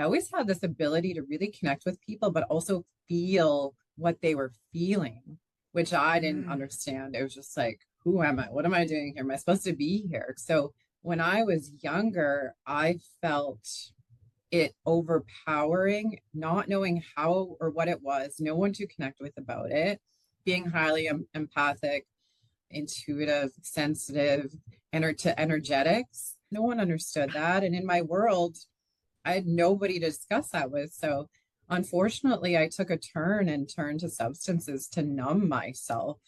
I always had this ability to really connect with people, but also feel what they were feeling, which I didn't Mm. understand. It was just like, who am I? What am I doing here? Am I supposed to be here? So when I was younger, I felt it overpowering, not knowing how or what it was, no one to connect with about it, being highly empathic, intuitive, sensitive, to energetics. No one understood that. And in my world, I had nobody to discuss that with. So unfortunately, I took a turn and turned to substances to numb myself.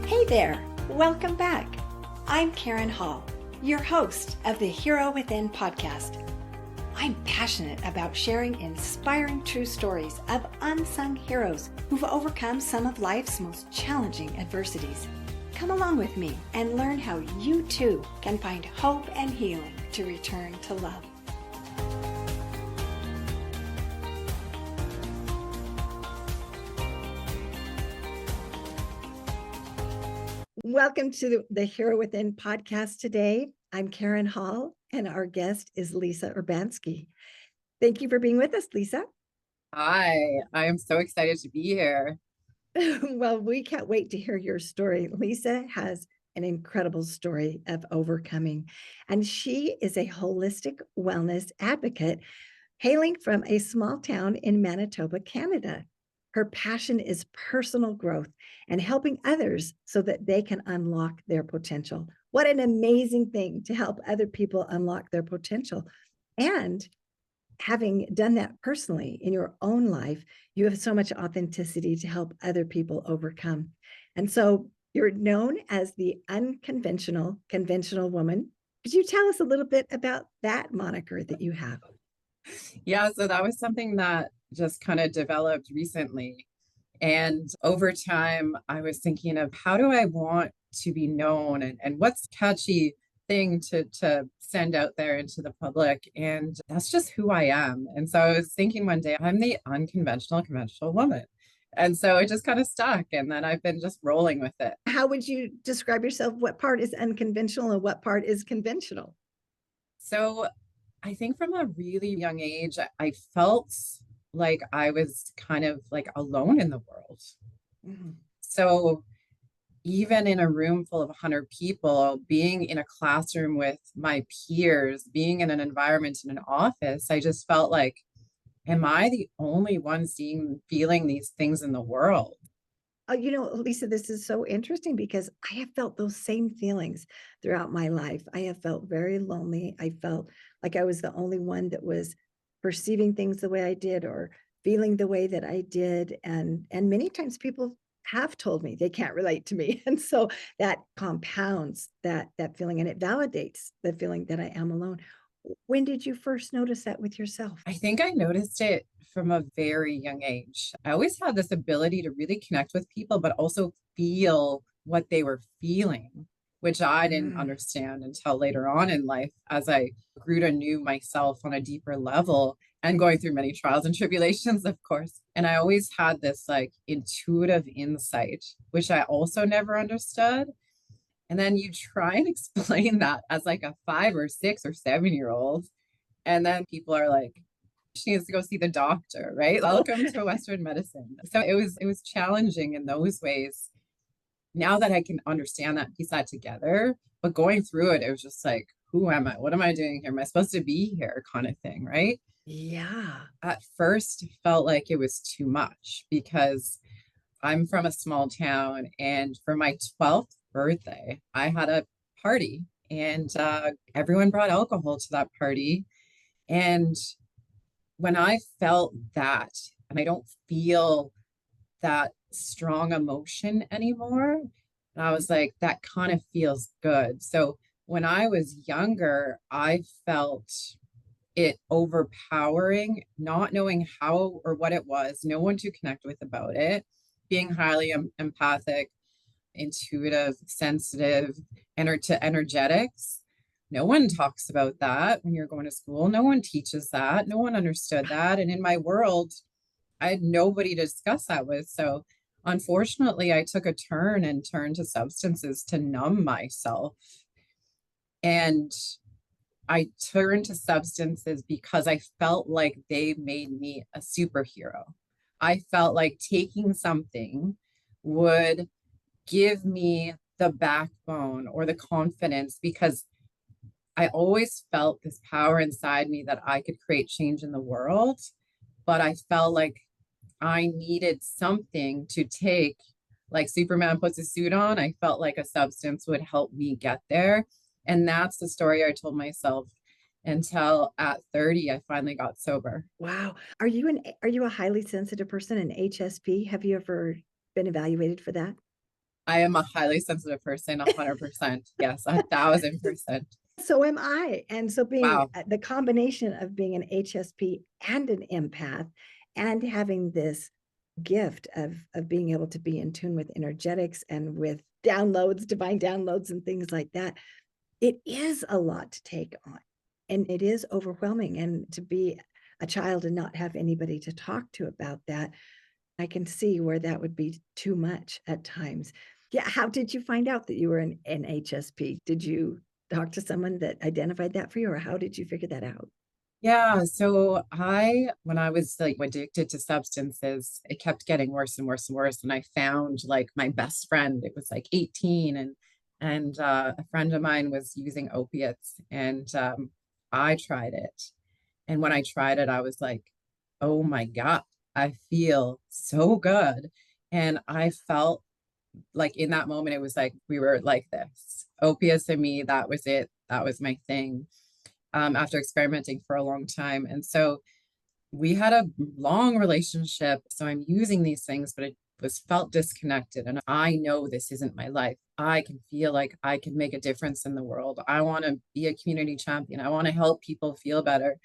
Hey there, welcome back. I'm Karen Hall, your host of the Hero Within podcast. I'm passionate about sharing inspiring true stories of unsung heroes who've overcome some of life's most challenging adversities. Come along with me and learn how you too can find hope and healing to return to love. Welcome to the Hero Within podcast today. I'm Karen Hall, and our guest is Lisa Urbanski. Thank you for being with us, Lisa. Hi, I am so excited to be here. Well, we can't wait to hear your story. Lisa has an incredible story of overcoming, and she is a holistic wellness advocate hailing from a small town in Manitoba, Canada. Her passion is personal growth and helping others so that they can unlock their potential. What an amazing thing to help other people unlock their potential. And having done that personally in your own life, you have so much authenticity to help other people overcome. And so you're known as the unconventional, conventional woman. Could you tell us a little bit about that moniker that you have? Yeah, so that was something that just kind of developed recently. And over time, I was thinking of how do I want to be known and what's catchy thing to send out there into the public. And that's just who I am. And so I was thinking one day, I'm the unconventional, conventional woman. And so it just kind of stuck. And then I've been just rolling with it. How would you describe yourself? What part is unconventional and what part is conventional? So I think from a really young age, I felt like I was kind of like alone in the world. Mhm. So even in a room full of 100 people, being in a classroom with my peers, being in an environment in an office, I just felt like, am I the only one seeing, feeling these things in the world? Lisa, this is so interesting because I have felt those same feelings throughout my life. I have felt very lonely. I felt like I was the only one that was perceiving things the way I did or feeling the way that I did. And many times people have told me they can't relate to me. And so that compounds that feeling and it validates the feeling that I am alone. When did you first notice that with yourself? I think I noticed it from a very young age. I always had this ability to really connect with people, but also feel what they were feeling, which I didn't Mm. understand until later on in life as I grew to know myself on a deeper level and going through many trials and tribulations, of course. And I always had this like intuitive insight, which I also never understood. And then you try and explain that as like a 5 or 6 or 7 year old. And then people are like, she needs to go see the doctor, right? Welcome to Western medicine. So it was challenging in those ways. Now that I can understand that, piece that together, but going through it, it was just like, who am I? What am I doing here? Am I supposed to be here? Kind of thing, right? Yeah. At first felt like it was too much because I'm from a small town, and for my 12th birthday, I had a party, and everyone brought alcohol to that party. And when I felt that, and I don't feel that strong emotion anymore, and I was like, that kind of feels good. So when I was younger, I felt it overpowering, not knowing how or what it was, no one to connect with about it, being highly empathic, intuitive, sensitive, to energetics. No one talks about that when you're going to school. No one teaches that. No one understood that. And in my world, I had nobody to discuss that with. So unfortunately, I took a turn and turned to substances to numb myself. And I turned to substances because I felt like they made me a superhero. I felt like taking something would give me the backbone or the confidence because I always felt this power inside me that I could create change in the world. But I felt like I needed something to take, like Superman puts a suit on. I felt like a substance would help me get there. And that's the story I told myself until at 30, I finally got sober. Wow. Are you a highly sensitive person, an HSP? Have you ever been evaluated for that? I am a highly sensitive person, 100%. Yes, 1,000%. So am I. And so being Wow. the combination of being an HSP and an empath and having this gift of being able to be in tune with energetics and with downloads, divine downloads and things like that, it is a lot to take on. And it is overwhelming. And to be a child and not have anybody to talk to about that, I can see where that would be too much at times. Yeah. How did you find out that you were an HSP? Did you talk to someone that identified that for you, or how did you figure that out? Yeah, so when I was like addicted to substances, it kept getting worse and worse and worse. And I found like my best friend, it was like 18, and a friend of mine was using opiates, and I tried it. And when I tried it, I was like, oh my God, I feel so good. And I felt like in that moment, it was like we were like this. Opiates and me, that was it. That was my thing after experimenting for a long time. And so we had a long relationship. So I'm using these things, but it was felt disconnected. And I know this isn't my life. I can feel like I can make a difference in the world. I want to be a community champion. I want to help people feel better.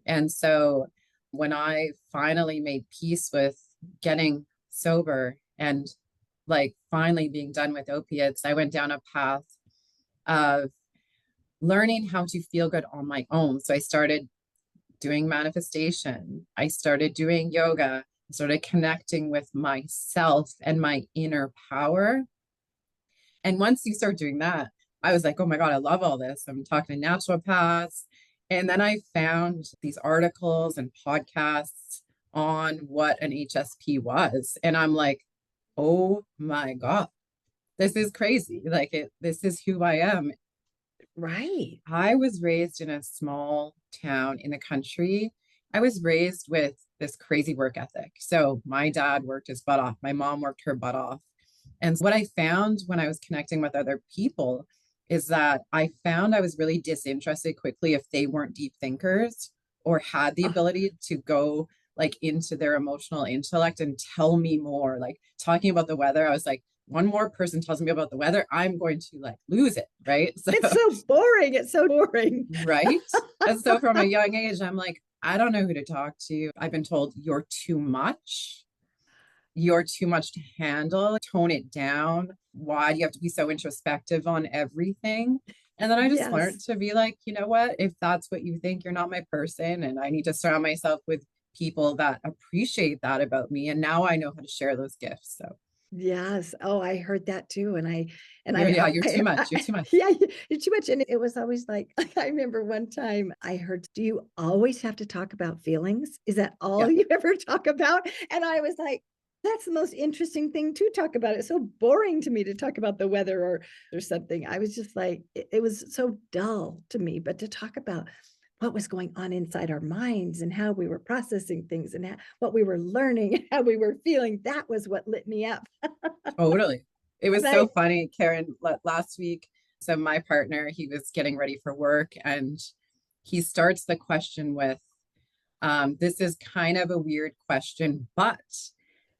And so when I finally made peace with getting sober and like finally being done with opiates, I went down a path of learning how to feel good on my own. So I started doing manifestation. I started doing yoga. I started connecting with myself and my inner power. And once you start doing that, I was like, oh my God, I love all this. I'm talking to naturopaths. And then I found these articles and podcasts on what an HSP was. And I'm like, oh my God, this is crazy. This is who I am. Right. I was raised in a small town in the country. I was raised with this crazy work ethic. So my dad worked his butt off. My mom worked her butt off. And what I found when I was connecting with other people is that I found I was really disinterested quickly if they weren't deep thinkers or had the Oh, ability to go like into their emotional intellect and tell me more. Like talking about the weather, I was like, one more person tells me about the weather, I'm going to like lose it. Right. So it's so boring. It's so boring. right. And so from a young age, I'm like, I don't know who to talk to. I've been told you're too much. You're too much to handle. Tone it down. Why do you have to be so introspective on everything? And then I just learned Yes. to be like, you know what? If that's what you think, you're not my person. And I need to surround myself with people that appreciate that about me. And now I know how to share those gifts. So Yes. Oh, I heard that too. yeah, you're too much. You're too much. Yeah, you're too much. And it was always like, I remember one time I heard, do you always have to talk about feelings? Is that all Yeah, you ever talk about? And I was like, that's the most interesting thing to talk about. It's so boring to me to talk about the weather or something. I was just like, it was so dull to me, but to talk about what was going on inside our minds and how we were processing things and what we were learning, how we were feeling, that was what lit me up. totally. It And was so I, funny, Karen, last week. So my partner, he was getting ready for work and he starts the question with, this is kind of a weird question, but,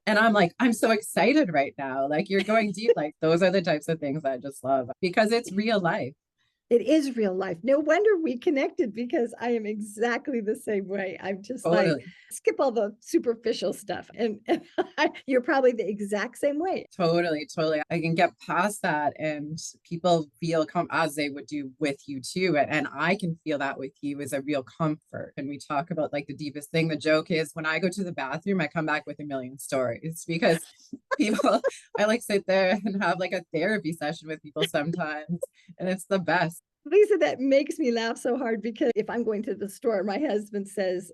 and I'm like, I'm so excited right now. Like you're going deep. Like those are the types of things I just love because it's real life. it is real life. No wonder we connected because I am exactly the same way. I'm just like, Totally. skip all the superficial stuff. And you're probably the exact same way. Totally, totally. I can get past that and people feel come as they would do with you too. And I can feel that with you is a real comfort. And we talk about like the deepest thing. The joke is when I go to the bathroom, I come back with a million stories because people, I like sit there and have like a therapy session with people sometimes. And it's the best. Lisa, that makes me laugh so hard because if I'm going to the store, my husband says,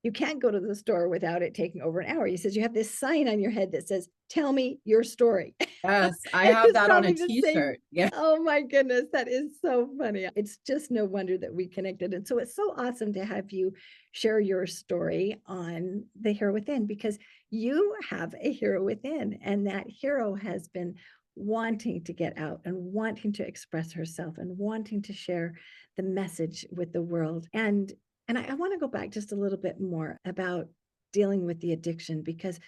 you can't go to the store without it taking over an hour. He says, you have this sign on your head that says, tell me your story. Yes, I And have it's that on a probably the same. t-shirt. Yeah. Oh my goodness, that is so funny. It's just no wonder that we connected. And so it's so awesome to have you share your story on the hero within, because you have a hero within, and that hero has been wanting to get out and wanting to express herself and wanting to share the message with the world. And I want to go back just a little bit more about dealing with the addiction, because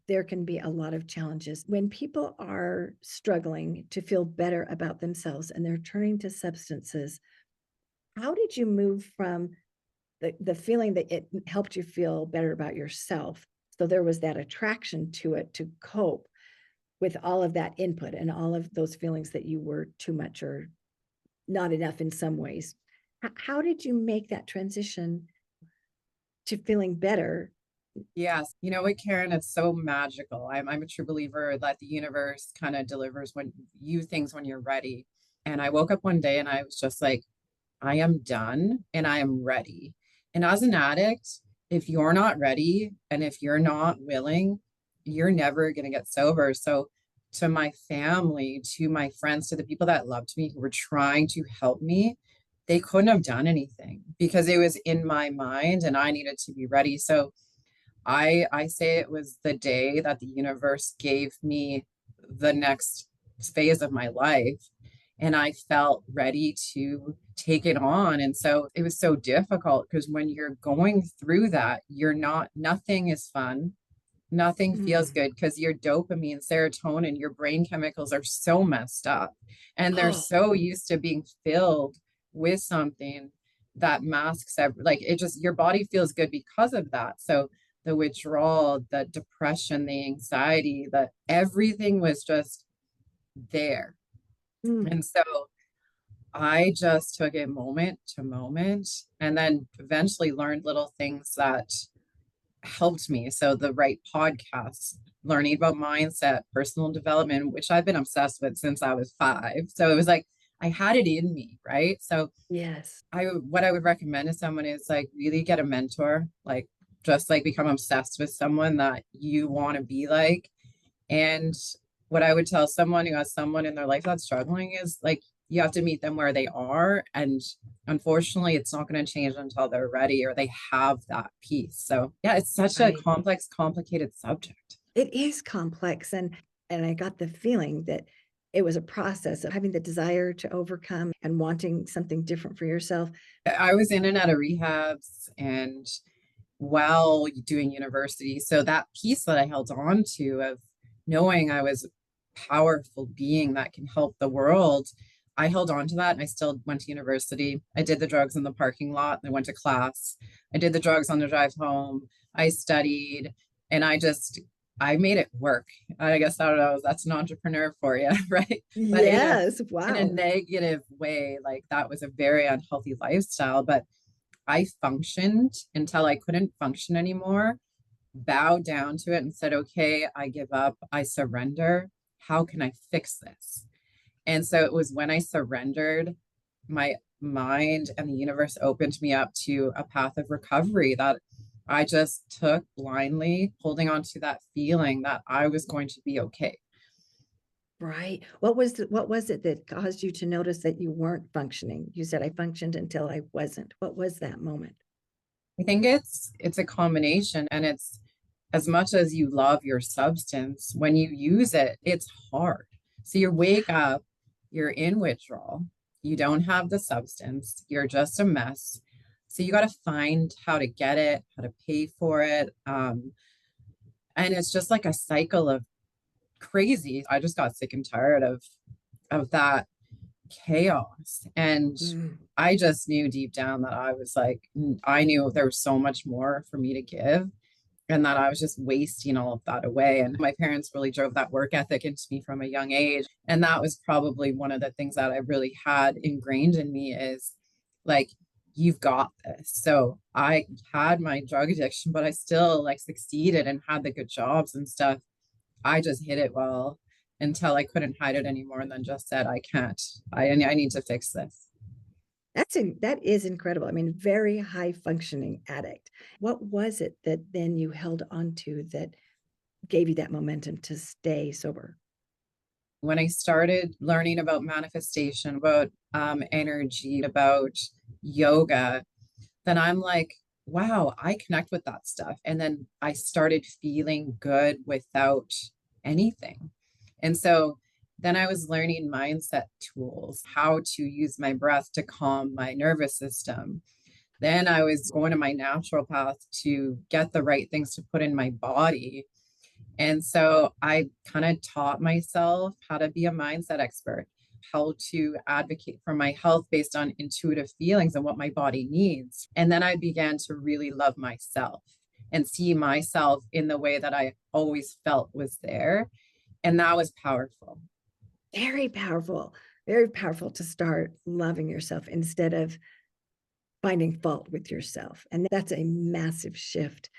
there can be a lot of challenges when people are struggling to feel better about themselves and they're turning to substances. How did you move from the feeling that it helped you feel better about yourself? So there was that attraction to it to cope with all of that input and all of those feelings that you were too much or not enough in some ways. How did you make that transition to feeling better? Yes. You know what, Karen, it's so magical. I'm a true believer that the universe kind of delivers when you things when you're ready. And I woke up one day and I was just like, I am done and I am ready. And as an addict, if you're not ready and if you're not willing, you're never going to get sober. So, to my family, to my friends, to the people that loved me who were trying to help me, they couldn't have done anything because it was in my mind and I needed to be ready. So, I say it was the day that the universe gave me the next phase of my life and I felt ready to take it on. And so it was so difficult because when you're going through that, you're not, nothing is fun. Nothing feels Mm. good because your dopamine, serotonin, your brain chemicals are so messed up. And they're Oh, so used to being filled with something that masks like it just, your body feels good because of that. So the withdrawal, the depression, the anxiety, that everything was just there. mm. And so I just took it moment to moment and then eventually learned little things that helped me. So the right podcasts, learning about mindset, personal development, which I've been obsessed with since I was 5. So it was like I had it in me, right? So Yes. what I would recommend to someone is like really get a mentor, like just like become obsessed with someone that you want to be like. And what I would tell someone who has someone in their life that's struggling is like you have to meet them where they are. And unfortunately, it's not going to change until they're ready or they have that piece. So yeah, it's such a Right. complex, complicated subject. It is complex, and I got the feeling that it was a process of having the desire to overcome and wanting something different for yourself. I was in and out of rehabs and while doing university. So that piece that I held on to of knowing I was a powerful being that can help the world, I held on to that and I still went to university. I did the drugs in the parking lot. I went to class. I did the drugs on the drive home. I studied and I made it work. I guess I don't know. That's an entrepreneur for you, right? But Yes, in a wow. negative way, like that was a very unhealthy lifestyle. But I functioned until I couldn't function anymore, bowed down to it and said, okay, I give up, I surrender. How can I fix this? And so it was when I surrendered, my mind and the universe opened me up to a path of recovery that I just took blindly, holding on to that feeling that I was going to be okay. Right. What was it that caused you to notice that you weren't functioning? You said I functioned until I wasn't. What was that moment? I think it's a combination and it's as much as you love your substance, when you use it, it's hard. So you Yeah. wake up, you're in withdrawal, you don't have the substance, you're just a mess. So you got to find how to get it, how to pay for it. And it's just like a cycle of crazy. I just got sick and tired of that chaos. And Mm. I just knew deep down that I was like, I knew there was so much more for me to give and that I was just wasting all of that away. And my parents really drove that work ethic into me from a young age. And that was probably one of the things that I really had ingrained in me is like, you've got this. So I had my drug addiction, but I still like succeeded and had the good jobs and stuff. I just hid it well until I couldn't hide it anymore and then just said, I can't. I need to fix this. That is incredible. I mean, very high functioning addict. What was it that then you held on to that gave you that momentum to stay sober? When I started learning about manifestation, about energy, about yoga, then I'm like, wow, I connect with that stuff. And then I started feeling good without anything. And so then I was learning mindset tools, how to use my breath to calm my nervous system. Then I was going to my natural path to get the right things to put in my body. And so I kind of taught myself how to be a mindset expert, how to advocate for my health based on intuitive feelings and what my body needs. And then I began to really love myself and see myself in the way that I always felt was there. And that was powerful. Very powerful, very powerful to start loving yourself instead of finding fault with yourself. And that's a massive shift.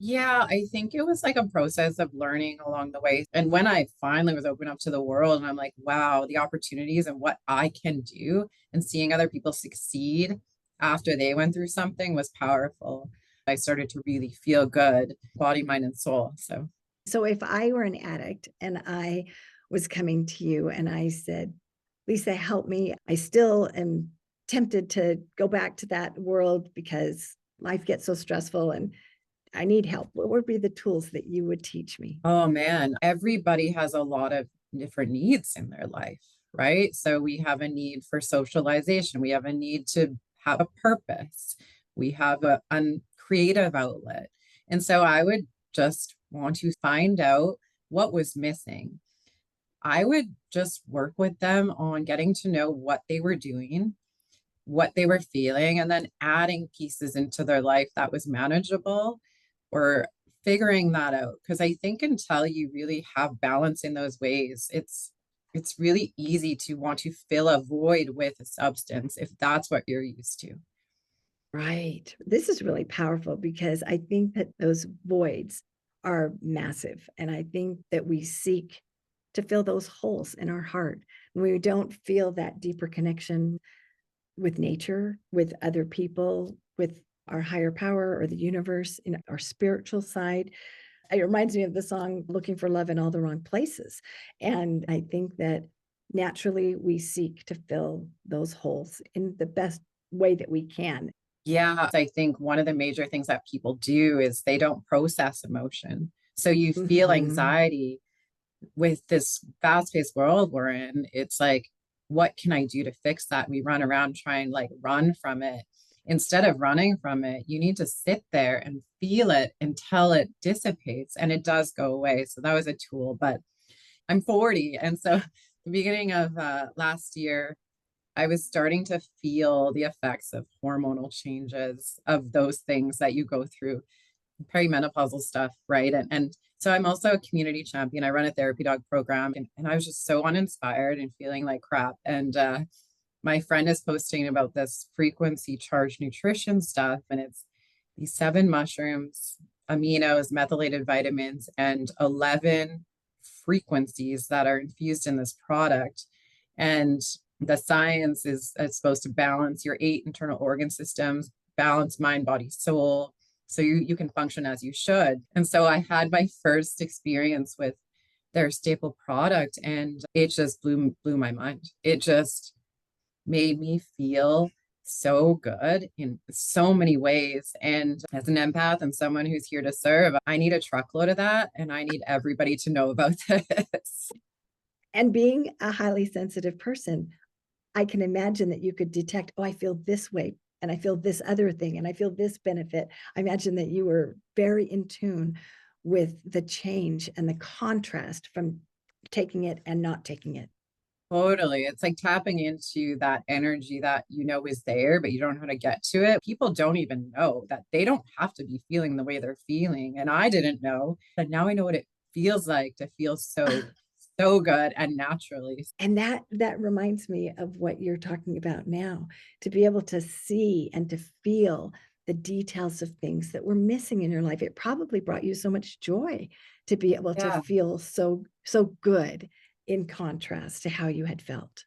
Yeah, I think it was like a process of learning along the way. And when I finally was open up to the world and I'm like, wow, the opportunities and what I can do and seeing other people succeed after they went through something was powerful. I started to really feel good, body, mind, and soul. So, So if I were an addict and I was coming to you and I said, Lisa, help me. I still am tempted to go back to that world because life gets so stressful and I need help. What would be the tools that you would teach me? oh man, everybody has a lot of different needs in their life, right? So we have a need for socialization, we have a need to have a purpose, we have a creative outlet. And so I would just want to find out what was missing. I would just work with them on getting to know what they were doing, what they were feeling, and then adding pieces into their life that was manageable or figuring that out. Because I think until you really have balance in those ways, it's really easy to want to fill a void with a substance if that's what you're used to. Right. This is really powerful because I think that those voids are massive. And I think that we seek to fill those holes in our heart. When we don't feel that deeper connection with nature, with other people, with our higher power or the universe, in our spiritual side. It reminds me of the song Looking for Love in All the Wrong Places. And I think that naturally we seek to fill those holes in the best way that we can. Yeah, I think one of the major things that people do is they don't process emotion. So you feel Mhm. anxiety with this fast-paced world we're in. It's like, what can I do to fix that? We run around trying like run from it. Instead of running from it, you need to sit there and feel it until it dissipates and it does go away. So that was a tool, but I'm 40. And so the beginning of last year, I was starting to feel the effects of hormonal changes of those things that you go through, perimenopausal stuff, right? And so I'm also a community champion. I run a therapy dog program, and I was just so uninspired and feeling like crap. And my friend is posting about this frequency charged nutrition stuff, and it's these seven mushrooms, aminos, methylated vitamins, and 11 frequencies that are infused in this product. And the science is it's supposed to balance your eight internal organ systems, balance mind, body, soul, so you can function as you should. And so I had my first experience with their staple product, and it just blew my mind. It just made me feel so good in so many ways. And as an empath and someone who's here to serve, I need a truckload of that, and I need everybody to know about this. And being a highly sensitive person, I can imagine that you could detect, oh, I feel this way, and I feel this other thing, and I feel this benefit. I imagine that you were very in tune with the change and the contrast from taking it and not taking it. Totally. It's like tapping into that energy that you know is there, but you don't know how to get to it. People don't even know that they don't have to be feeling the way they're feeling. And I didn't know, but now I know what it feels like to feel so good and naturally. And that reminds me of what you're talking about now, to be able to see and to feel the details of things that were missing in your life. It probably brought you so much joy to be able to Yeah. feel so good in contrast to how you had felt.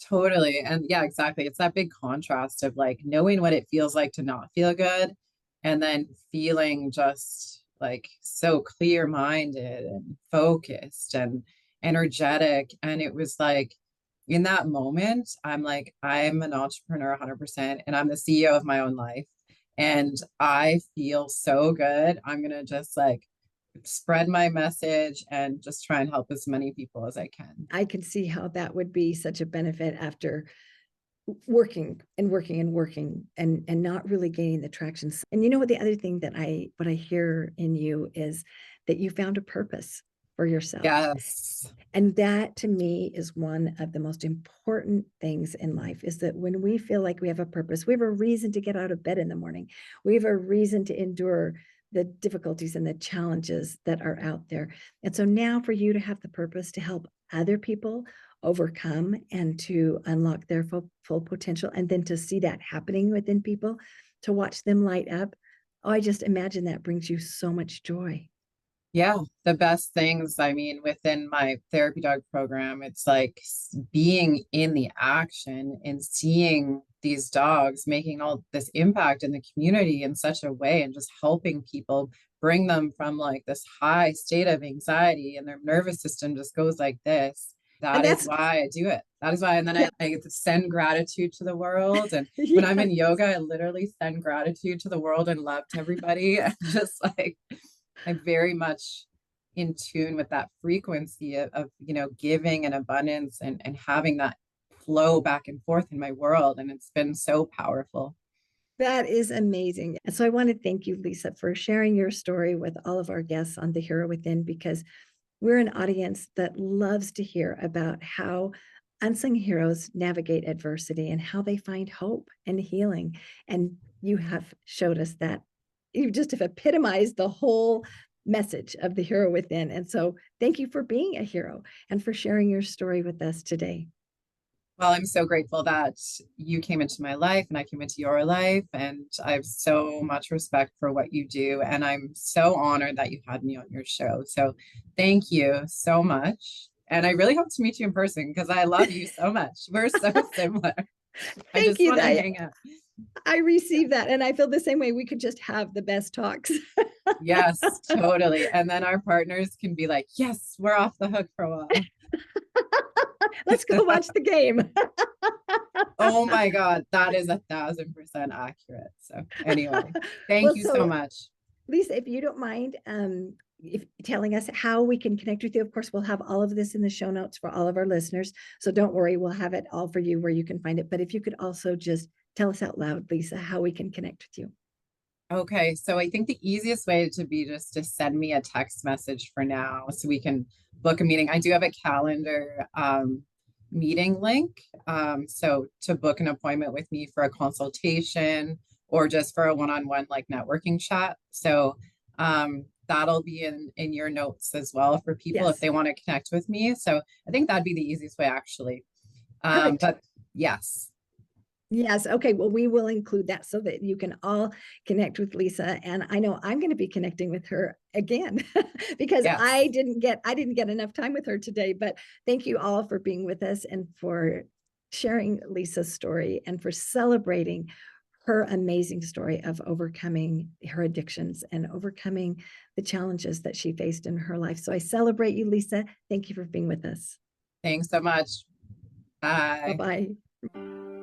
Totally. And yeah, exactly. It's that big contrast of like knowing what it feels like to not feel good and then feeling just like so clear-minded and focused and energetic. And it was like in that moment, I'm like, I'm an entrepreneur 100% and I'm the CEO of my own life. And I feel so good. I'm gonna just like spread my message and just try and help as many people as I can. I can see how that would be such a benefit after working and working and working and not really gaining the traction. And you know what, the other thing that I hear in you is that you found a purpose for yourself. Yes. And that to me is one of the most important things in life, is that when we feel like we have a purpose, we have a reason to get out of bed in the morning. We have a reason to endure the difficulties and the challenges that are out there. And so now for you to have the purpose to help other people overcome and to unlock their full potential, and then to see that happening within people, to watch them light up. Oh, I just imagine that brings you so much joy. Yeah, the best things, I mean, within my therapy dog program, it's like being in the action and seeing these dogs making all this impact in the community in such a way and just helping people bring them from like this high state of anxiety and their nervous system just goes like this. And That is that's, why I do it. That is why. And then yeah, I get to send gratitude to the world. And when I'm yeah. in yoga, I literally send gratitude to the world and love to everybody. And just like, I'm very much in tune with that frequency of giving and abundance and having that flow back and forth in my world. And it's been so powerful. That is amazing. And so I want to thank you, Lisa, for sharing your story with all of our guests on The Hero Within, because we're an audience that loves to hear about how unsung heroes navigate adversity and how they find hope and healing. And you have showed us that. You just have epitomized the whole message of The Hero Within. And so thank you for being a hero and for sharing your story with us today. Well, I'm so grateful that you came into my life and I came into your life. And I have so much respect for what you do. And I'm so honored that you had me on your show. So thank you so much. And I really hope to meet you in person because I love you so much. We're so similar. I Thank just you. want to hang out. I receive that. And I feel the same way. We could just have the best talks. Yes, totally. And then our partners can be like, yes, we're off the hook for a while. Let's go watch the game. Oh my God, that is 1,000% accurate. So anyway, thank Well, you so so much. Lisa, if you don't mind, if telling us how we can connect with you. Of course, we'll have all of this in the show notes for all of our listeners. So don't worry, we'll have it all for you where you can find it. But if you could also just tell us out loud, Lisa, how we can connect with you. Okay, so I think the easiest way to be just to send me a text message for now so we can book a meeting. I do have a calendar meeting link. So to book an appointment with me for a consultation or just for a one-on-one like networking chat. So that'll be in your notes as well for people if Yes, they want to connect with me. So I think that'd be the easiest way actually. perfect. But yes, Yes. Okay. Well, we will include that so that you can all connect with Lisa. And I know I'm going to be connecting with her again because yes. I didn't get enough time with her today. But thank you all for being with us and for sharing Lisa's story and for celebrating her amazing story of overcoming her addictions and overcoming the challenges that she faced in her life. So I celebrate you, Lisa. Thank you for being with us. Thanks so much. Bye Bye. bye.